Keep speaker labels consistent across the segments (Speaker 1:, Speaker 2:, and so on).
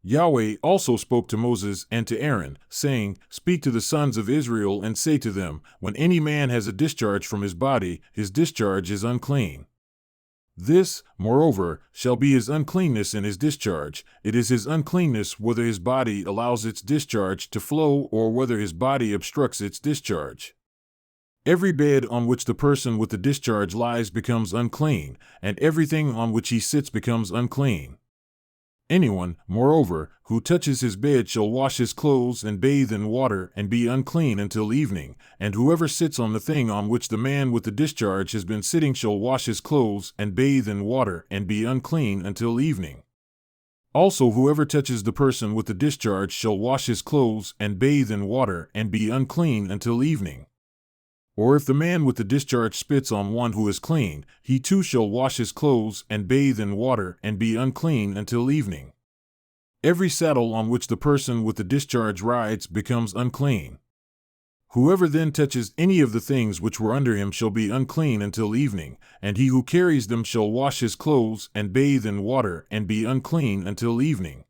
Speaker 1: Yahweh also spoke to Moses and to Aaron, saying, Speak to the sons of Israel and say to them, When any man has a discharge from his body, his discharge is unclean. This, moreover, shall be his uncleanness in his discharge. It is his uncleanness whether his body allows its discharge to flow or whether his body obstructs its discharge. Every bed on which the person with the discharge lies becomes unclean, and everything on which he sits becomes unclean. Anyone, moreover, who touches his bed shall wash his clothes and bathe in water and be unclean until evening, and whoever sits on the thing on which the man with the discharge has been sitting shall wash his clothes and bathe in water and be unclean until evening. Also whoever touches the person with the discharge shall wash his clothes and bathe in water and be unclean until evening. Or if the man with the discharge spits on one who is clean, he too shall wash his clothes and bathe in water and be unclean until evening. Every saddle on which the person with the discharge rides becomes unclean. Whoever then touches any of the things which were under him shall be unclean until evening, and he who carries them shall wash his clothes and bathe in water and be unclean until evening.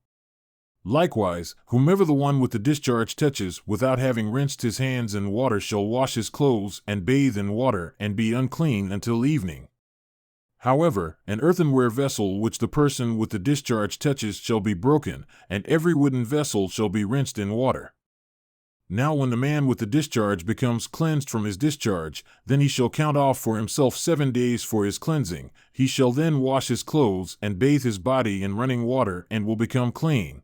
Speaker 1: Likewise, whomever the one with the discharge touches without having rinsed his hands in water shall wash his clothes and bathe in water and be unclean until evening. However, an earthenware vessel which the person with the discharge touches shall be broken, and every wooden vessel shall be rinsed in water. Now when the man with the discharge becomes cleansed from his discharge, then he shall count off for himself 7 days for his cleansing. He shall then wash his clothes and bathe his body in running water and will become clean.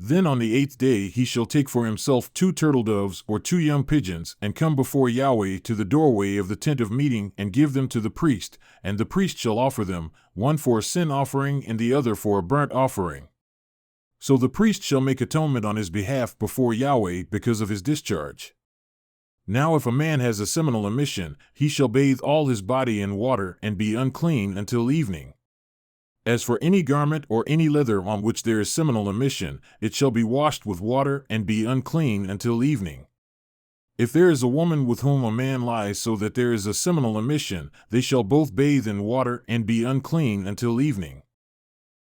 Speaker 1: Then on the 8th day he shall take for himself 2 turtle doves or 2 young pigeons, and come before Yahweh to the doorway of the tent of meeting, and give them to the priest, and the priest shall offer them, one for a sin offering and the other for a burnt offering. So the priest shall make atonement on his behalf before Yahweh because of his discharge. Now if a man has a seminal emission, he shall bathe all his body in water and be unclean until evening. As for any garment or any leather on which there is seminal emission, it shall be washed with water and be unclean until evening. If there is a woman with whom a man lies so that there is a seminal emission, they shall both bathe in water and be unclean until evening.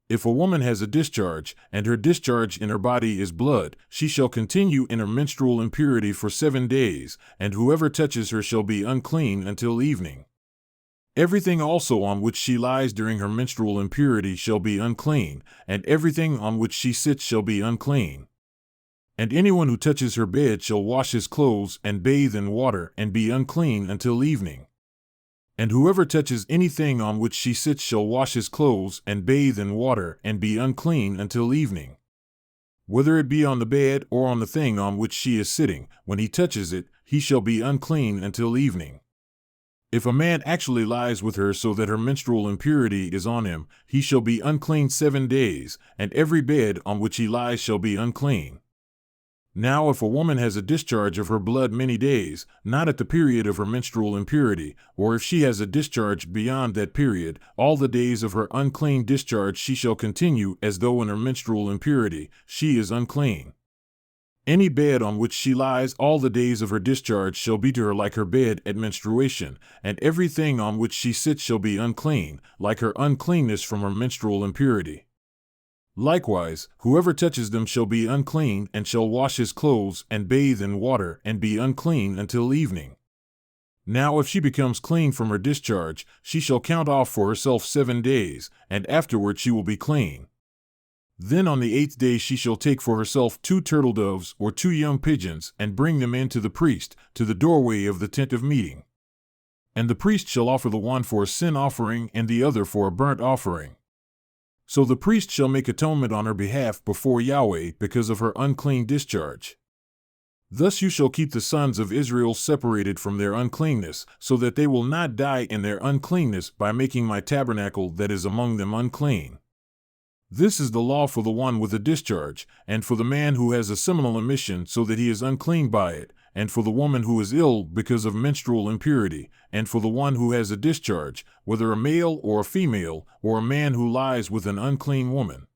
Speaker 1: If a woman has a discharge, and her discharge in her body is blood, she shall continue in her menstrual impurity for 7 days, and whoever touches her shall be unclean until evening. Everything also on which she lies during her menstrual impurity shall be unclean, and everything on which she sits shall be unclean. And anyone who touches her bed shall wash his clothes and bathe in water and be unclean until evening. And whoever touches anything on which she sits shall wash his clothes and bathe in water and be unclean until evening. Whether it be on the bed or on the thing on which she is sitting, when he touches it, he shall be unclean until evening. If a man actually lies with her so that her menstrual impurity is on him, he shall be unclean 7 days, and every bed on which he lies shall be unclean. Now if a woman has a discharge of her blood many days, not at the period of her menstrual impurity, or if she has a discharge beyond that period, all the days of her unclean discharge she shall continue as though in her menstrual impurity, she is unclean. Any bed on which she lies all the days of her discharge shall be to her like her bed at menstruation, and everything on which she sits shall be unclean, like her uncleanness from her menstrual impurity. Likewise, whoever touches them shall be unclean, and shall wash his clothes and bathe in water and be unclean until evening. Now if she becomes clean from her discharge, she shall count off for herself 7 days, and afterward she will be clean. Then on the 8th day she shall take for herself 2 turtle doves or 2 young pigeons, and bring them in to the priest, to the doorway of the tent of meeting. And the priest shall offer the one for a sin offering and the other for a burnt offering. So the priest shall make atonement on her behalf before Yahweh because of her unclean discharge. Thus you shall keep the sons of Israel separated from their uncleanness, so that they will not die in their uncleanness by making my tabernacle that is among them unclean. This is the law for the one with a discharge, and for the man who has a seminal emission so that he is unclean by it, and for the woman who is ill because of menstrual impurity, and for the one who has a discharge, whether a male or a female, or a man who lies with an unclean woman.